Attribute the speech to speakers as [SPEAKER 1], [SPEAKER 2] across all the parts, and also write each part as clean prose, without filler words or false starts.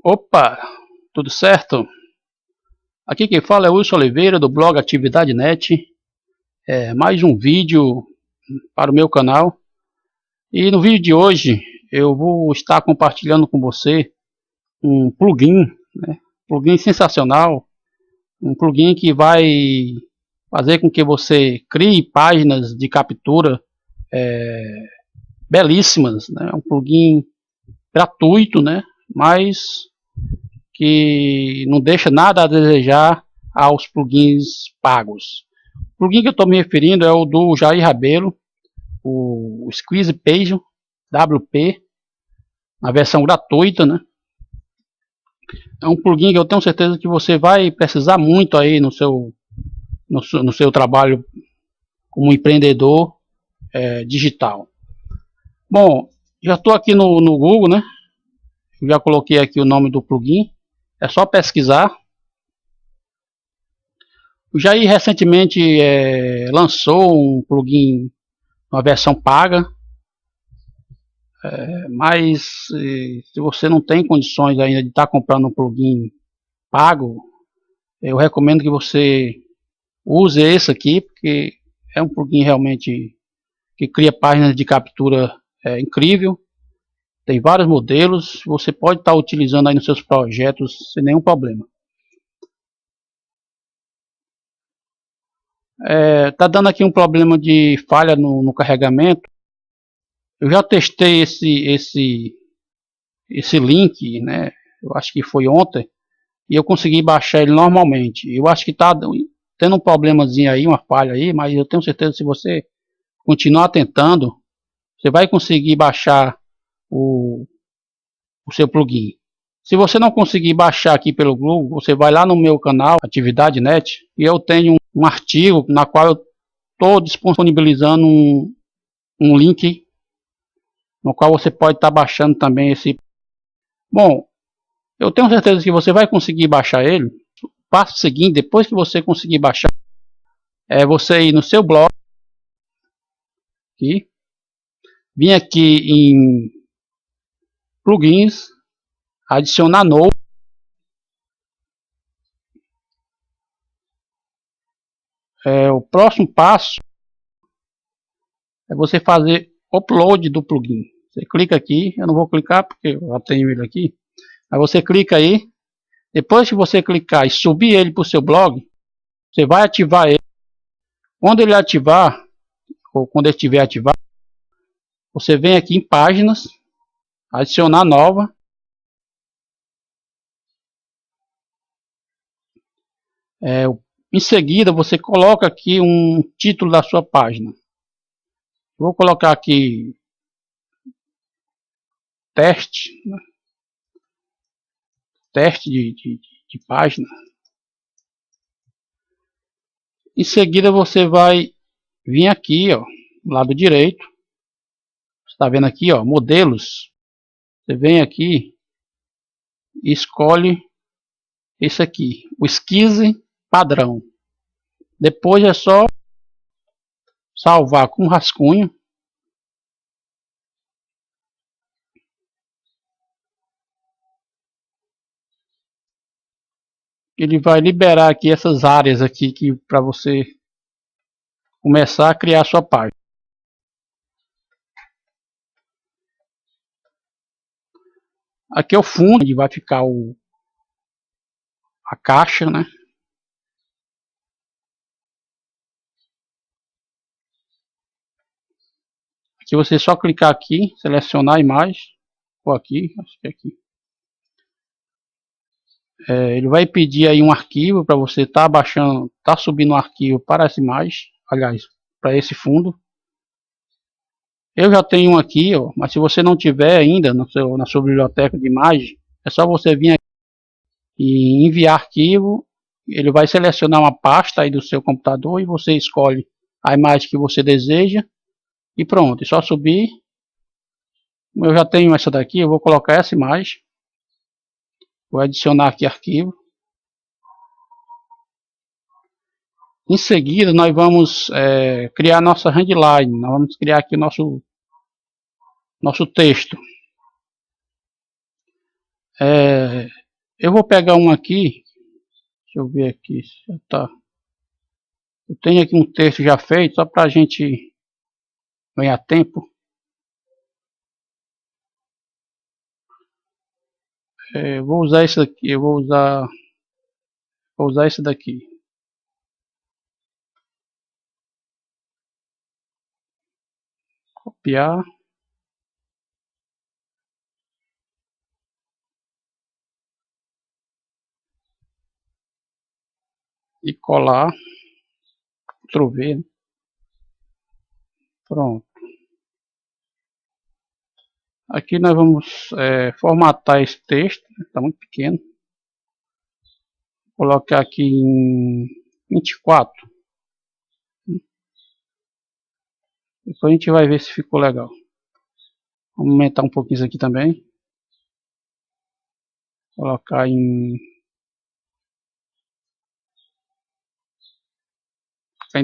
[SPEAKER 1] Opa, tudo certo? Aqui quem fala é Wilson Oliveira do blog Atividade Net. Mais um vídeo para o meu canal. E no vídeo de hoje eu vou estar compartilhando com você um plugin, plugin sensacional, um plugin que vai fazer com que você crie páginas de captura belíssimas, né? Um plugin gratuito, né? Mas que não deixa nada a desejar aos plugins pagos. O plugin que eu estou me referindo é o do Jair Rabelo, o Squeeze Page WP, na versão gratuita, né? É um plugin que eu tenho certeza que você vai precisar muito aí no seu trabalho como empreendedor digital. Bom, já estou aqui no Google, né? Já coloquei aqui o nome do plugin. É só pesquisar. O Jair recentemente lançou um plugin, uma versão paga, mas se você não tem condições ainda de estar comprando um plugin pago, eu recomendo que você use esse aqui, porque é um plugin realmente que cria páginas de captura incrível. Tem vários modelos, você pode estar utilizando aí nos seus projetos sem nenhum problema. Tá dando aqui um problema de falha no carregamento. Eu já testei esse link, né? Eu acho que foi ontem, e eu consegui baixar ele normalmente. Eu acho que tá tendo um problemazinho aí, uma falha aí, mas eu tenho certeza que se você continuar tentando, você vai conseguir baixar o seu plugin. Se você não conseguir baixar aqui pelo Google, você vai lá no meu canal Atividade Net, e eu tenho um artigo na qual eu estou disponibilizando um link no qual você pode estar baixando também esse. Bom, eu tenho certeza que você vai conseguir baixar ele. O passo seguinte, depois que você conseguir baixar, é você ir no seu blog, aqui, vir aqui em plugins, adicionar novo. O próximo passo é você fazer upload do plugin. Você clica aqui, eu não vou clicar porque eu já tenho ele aqui. Aí você clica aí, depois que você clicar e subir ele para o seu blog, você vai ativar ele. Quando ele ativar, ou quando ele estiver ativado, você vem aqui em páginas, adicionar nova. Em seguida você coloca aqui um título da sua página. Vou colocar aqui teste, né? Teste de página. Em seguida você vai vir aqui, ó, do lado direito. Você está vendo aqui, ó, modelos. Você vem aqui e escolhe esse aqui, o esquize padrão. Depois é só salvar com rascunho. Ele vai liberar aqui essas áreas aqui que para você começar a criar a sua página. Aqui é o fundo onde vai ficar a caixa, né? Aqui você só clicar aqui, selecionar a imagem, ou aqui, acho que é aqui. Ele vai pedir aí um arquivo para você estar baixando, subindo um arquivo para essa imagem, aliás, para esse fundo. Eu já tenho um aqui, ó, mas se você não tiver ainda na sua biblioteca de imagem, é só você vir aqui e enviar arquivo. Ele vai selecionar uma pasta aí do seu computador e você escolhe a imagem que você deseja e pronto, é só subir. Eu já tenho essa daqui, eu vou colocar essa imagem, vou adicionar aqui arquivo. Em seguida nós vamos criar nossa headline, nós vamos criar aqui o nosso texto. É, eu vou pegar um aqui, deixa eu ver aqui, já tá. Eu tenho aqui um texto já feito, só para a gente ganhar tempo. Vou usar esse aqui, vou usar esse daqui. Copiar e colar, Ctrl V, né? Pronto. Aqui nós vamos formatar esse texto, está muito pequeno. Colocar aqui em 24. Depois a gente vai ver se ficou legal. Vamos aumentar um pouquinho isso aqui também. Colocar em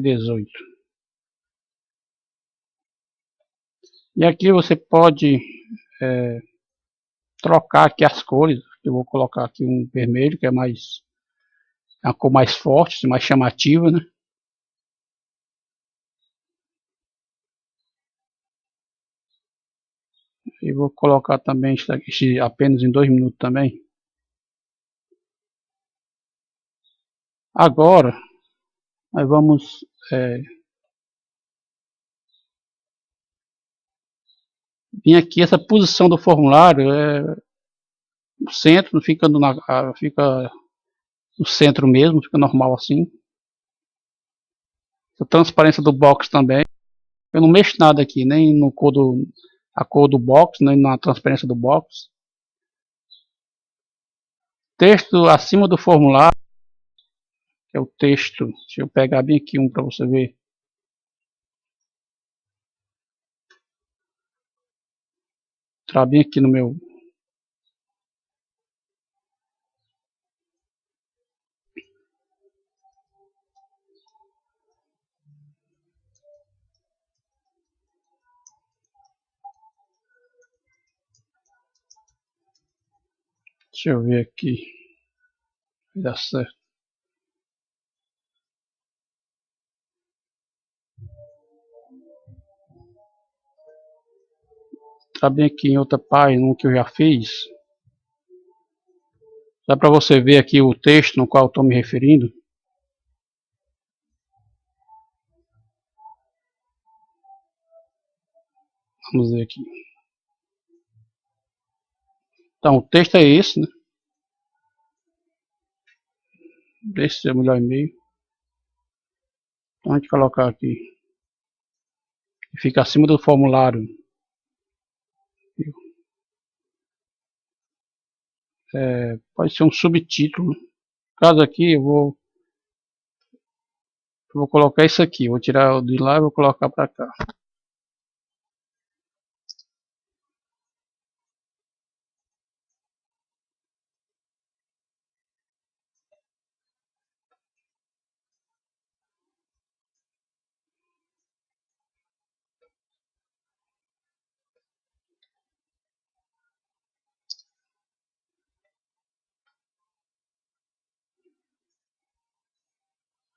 [SPEAKER 1] 18. E aqui você pode trocar aqui as cores. Eu vou colocar aqui um vermelho, que é uma cor mais forte, mais chamativa, né? E vou colocar também isso aqui apenas em 2 minutos também. Agora, nós vamos vir aqui, essa posição do formulário, no centro, fica no centro mesmo, fica normal assim. A transparência do box também. Eu não mexo nada aqui, nem no a cor do box, nem na transparência do box. Texto acima do formulário, que é o texto. Deixa eu pegar bem aqui um para você ver. Entrar bem aqui no meu. Deixa eu ver aqui. Vai dar certo. Entrar bem aqui em outra página, um que eu já fiz. Dá para você ver aqui o texto no qual estou me referindo. Vamos ver aqui. Então, o texto é esse, né? Esse é o melhor e-mail. Então, a gente colocar aqui. Fica acima do formulário. Pode ser um subtítulo. No caso aqui, eu vou colocar isso aqui. Vou tirar de lá e vou colocar para cá.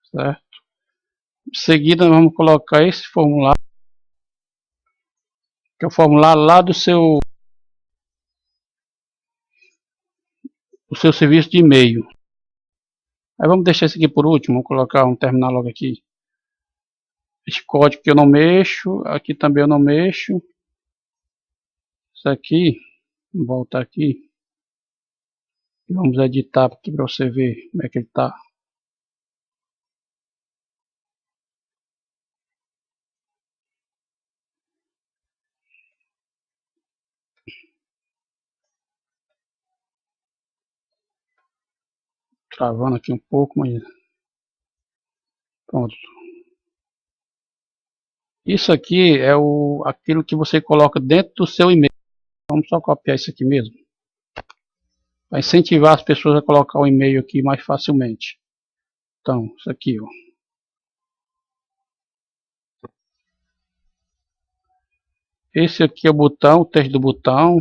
[SPEAKER 1] Certo? Em seguida, vamos colocar esse formulário, que é o formulário lá do seu serviço de e-mail. Aí vamos deixar isso aqui por último. Vamos colocar terminar logo aqui. Esse código que eu não mexo. Aqui também eu não mexo. Isso aqui. Vamos voltar aqui. E vamos editar aqui para você ver como é que ele está. Travando aqui um pouco, mas pronto. Isso aqui é aquilo que você coloca dentro do seu e-mail. Vamos só copiar isso aqui mesmo. Para incentivar as pessoas a colocar o e-mail aqui mais facilmente. Então, isso aqui, ó. Esse aqui é o botão, o texto do botão.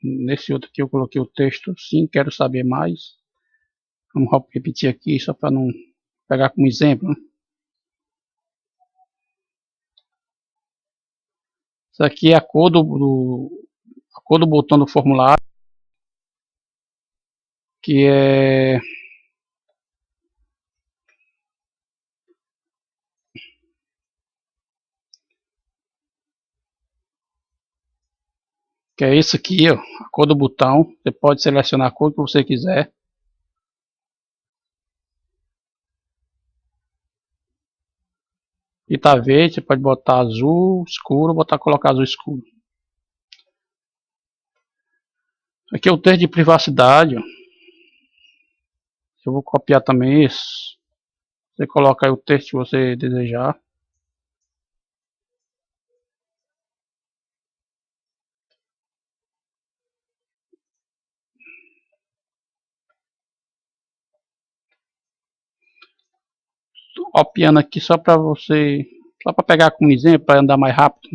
[SPEAKER 1] Nesse outro aqui eu coloquei o texto, sim, quero saber mais. Vamos repetir aqui, só para não pegar como exemplo, né? Isso aqui é a cor do botão do formulário, que é isso aqui, ó, a cor do botão. Você pode selecionar a cor que você quiser. E tá verde, você pode botar azul escuro, colocar azul escuro. Aqui é o texto de privacidade, ó. Eu vou copiar também isso. Você coloca aí o texto que você desejar. Tô copiando aqui só para você, só para pegar como exemplo, para andar mais rápido.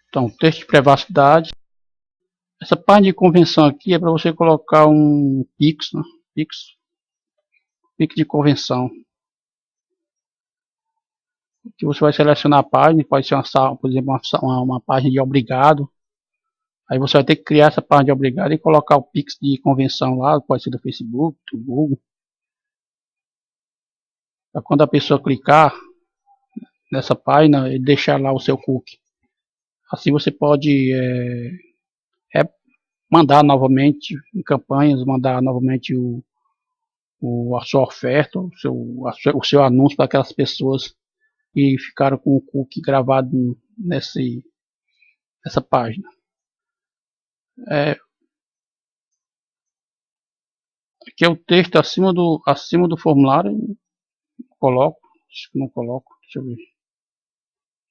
[SPEAKER 1] Então, texto de privacidade. Essa parte de convenção aqui é para você colocar um Pix, né? Pix de convenção. Que você vai selecionar a página, pode ser por exemplo, uma página de obrigado. Aí você vai ter que criar essa página de obrigado e colocar o Pix de convenção lá, pode ser do Facebook, do Google. Para quando a pessoa clicar nessa página, ele deixar lá o seu cookie. Assim você pode mandar novamente em campanhas, mandar novamente a sua oferta, o seu anúncio para aquelas pessoas que ficaram com o cookie gravado nessa página. Aqui é o texto acima do formulário, coloco, acho que não coloco, deixa eu ver.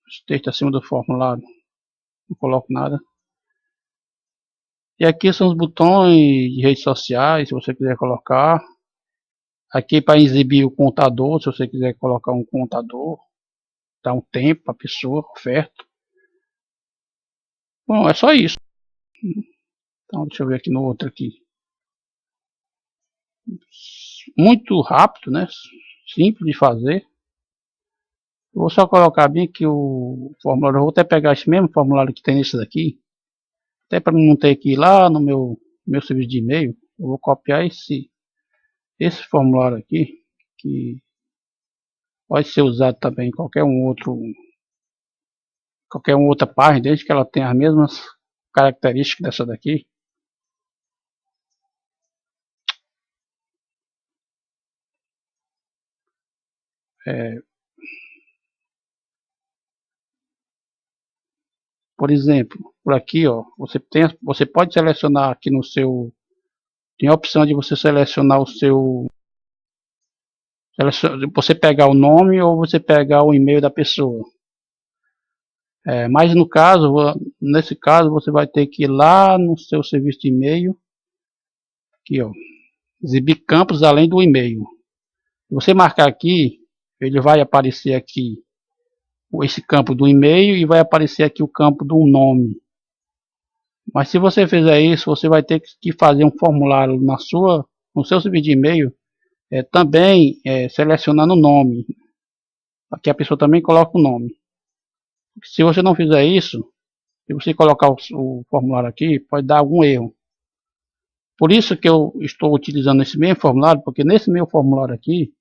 [SPEAKER 1] Esse texto acima do formulário, não coloco nada. E aqui são os botões de redes sociais, se você quiser colocar. Aqui para exibir o contador, se você quiser colocar um contador, dá um tempo para a pessoa, oferta. Bom, é só isso. Então deixa eu ver aqui no outro aqui. Muito rápido, né? Simples de fazer. Eu vou só colocar bem aqui o formulário. Eu vou até pegar esse mesmo formulário que tem nesse daqui. Até para não ter que ir lá no meu serviço de e-mail. Eu vou copiar esse formulário aqui. Que pode ser usado também em qualquer outra página, desde que ela tenha as mesmas características dessa daqui. Por exemplo, por aqui, ó, você pode selecionar aqui no seu, tem a opção de você selecionar você pegar o nome ou você pegar o e-mail da pessoa. Mas nesse caso, você vai ter que ir lá no seu serviço de e-mail, aqui, ó, exibir campos além do e-mail. Se você marcar aqui, ele vai aparecer aqui esse campo do e-mail e vai aparecer aqui o campo do nome. Mas se você fizer isso, você vai ter que fazer um formulário no seu serviço de e-mail, também selecionando o nome. Aqui a pessoa também coloca o nome. Se você não fizer isso, se você colocar o formulário aqui, pode dar algum erro. Por isso que eu estou utilizando esse mesmo formulário, porque nesse meu formulário aqui,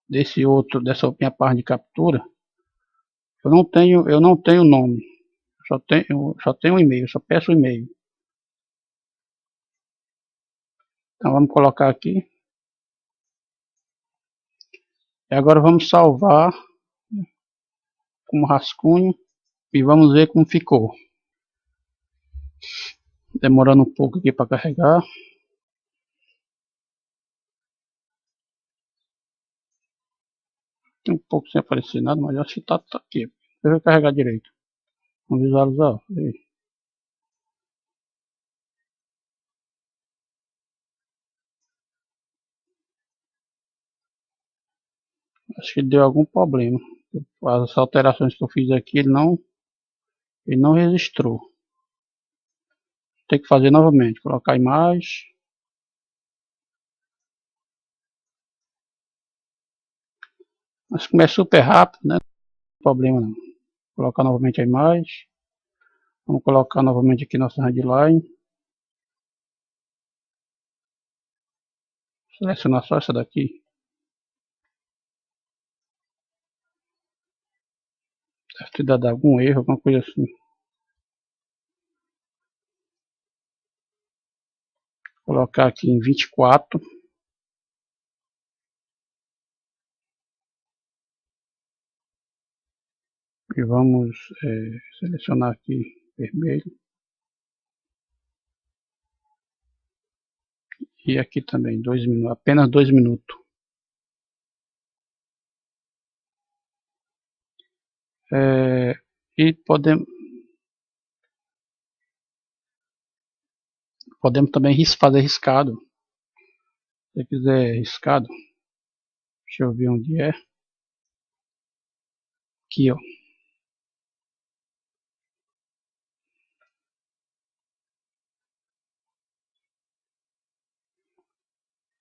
[SPEAKER 1] dessa minha página de captura, eu não tenho nome. Só tenho um e-mail, só peço o e-mail. Então vamos colocar aqui. E agora vamos salvar como rascunho e vamos ver como ficou. Demorando um pouco aqui para carregar. Tem um pouco sem aparecer nada, mas acho que tá aqui. Deixa eu carregar direito. Vamos visualizar. Acho que deu algum problema. As alterações que eu fiz aqui, ele Ele não registrou. Tem que fazer novamente. Colocar a imagem. Mas como é super rápido, né? Não tem problema não. Colocar novamente a imagem. Vamos colocar novamente aqui nossa headline. Selecionar só essa daqui. Deve ter dado algum erro, alguma coisa assim. Colocar aqui em 24. E vamos selecionar aqui vermelho. E aqui também, 2 minutos, apenas 2 minutos. E podemos também fazer riscado. Se você quiser riscado, deixa eu ver onde é. Aqui, ó.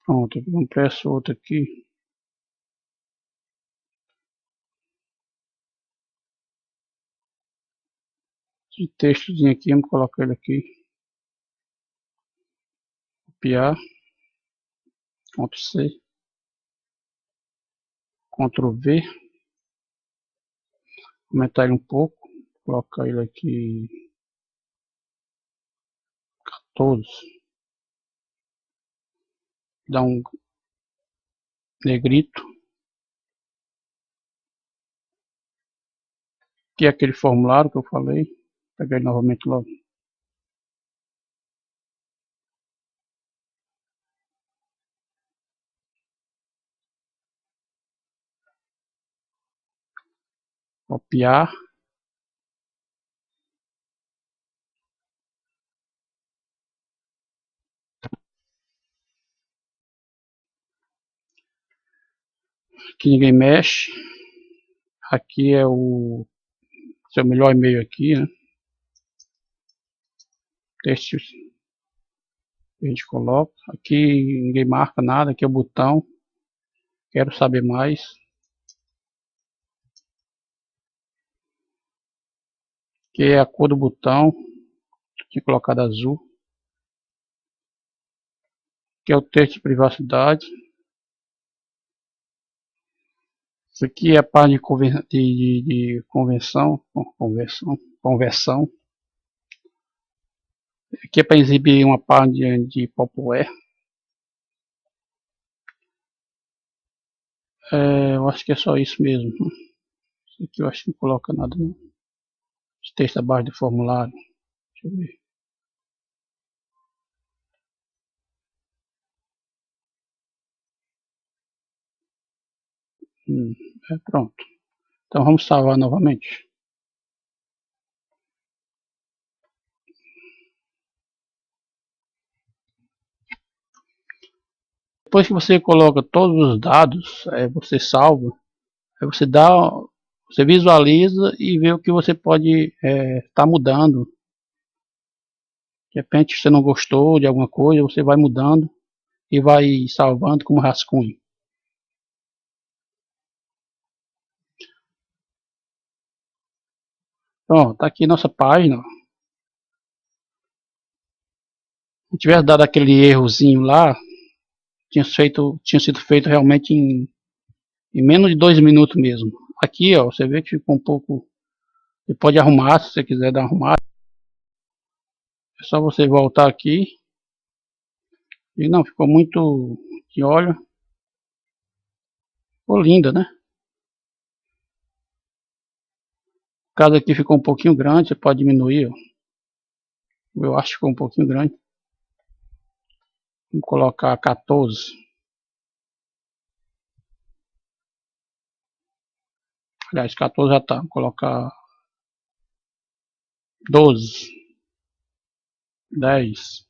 [SPEAKER 1] Pronto, vamos para essa outra aqui. Esse textozinho aqui, vamos colocar ele aqui. Copiar. Ctrl C. Ctrl V. Aumentar ele um pouco. Colocar ele aqui 14. Dar um negrito. Aqui é aquele formulário que eu falei. Pegar ele novamente logo. Copiar. Aqui ninguém mexe. Aqui é o seu melhor e-mail aqui, né? Texto a gente coloca. Aqui ninguém marca nada. Aqui é o botão. Quero saber mais. Aqui é a cor do botão. Tinha colocado azul. Aqui é o texto de privacidade. Isso aqui é a parte de conversão. Aqui é para exibir uma página de Popware. Eu acho que é só isso mesmo. Isso aqui eu acho que não coloca nada não. Esse texto abaixo do formulário. Deixa eu ver. Pronto. Então vamos salvar novamente. Depois que você coloca todos os dados, você salva, aí você visualiza e vê o que você pode estar mudando. De repente você não gostou de alguma coisa, você vai mudando e vai salvando como rascunho. Pronto, tá aqui nossa página. Se tivesse dado aquele errozinho lá, tinha sido feito realmente em menos de 2 minutos mesmo. Aqui, ó, você vê que ficou um pouco. Você pode arrumar se você quiser dar uma arrumada. É só você voltar aqui. E não, ficou muito. E olha, ficou linda, né? O caso aqui ficou um pouquinho grande, você pode diminuir. Ó. Eu acho que ficou um pouquinho grande. Vamos colocar 14. Aliás, 14 já tá. Vamos colocar 12. 10.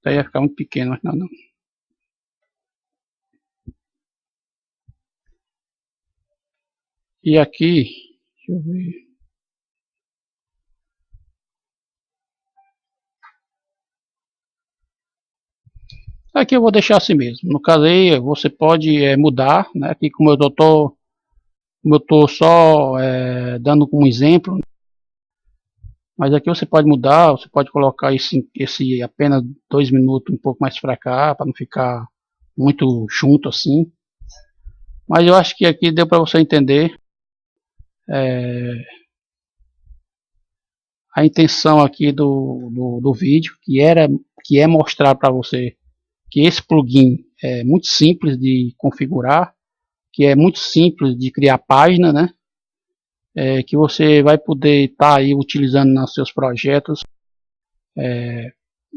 [SPEAKER 1] Daí ia ficar muito pequeno, mas não. E aqui, deixa eu ver. Aqui eu vou deixar assim mesmo. No caso aí, você pode mudar, né? Aqui como eu tô só dando como exemplo, mas aqui você pode mudar, você pode colocar esse apenas 2 minutos um pouco mais para cá, para não ficar muito junto assim. Mas eu acho que aqui deu para você entender é, a intenção aqui do vídeo, que é mostrar para você que esse plugin é muito simples de configurar, que é muito simples de criar página, né? Que você vai poder estar aí utilizando nos seus projetos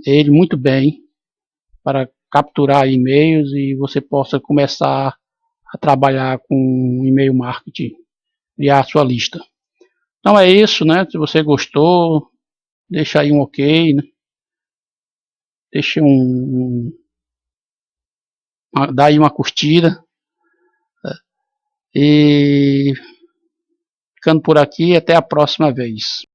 [SPEAKER 1] ele muito bem para capturar e-mails e você possa começar a trabalhar com e-mail marketing, criar a sua lista. Então é isso, né? Se você gostou, deixa aí um ok, né? Deixa dá aí uma curtida e ficando por aqui, até a próxima vez.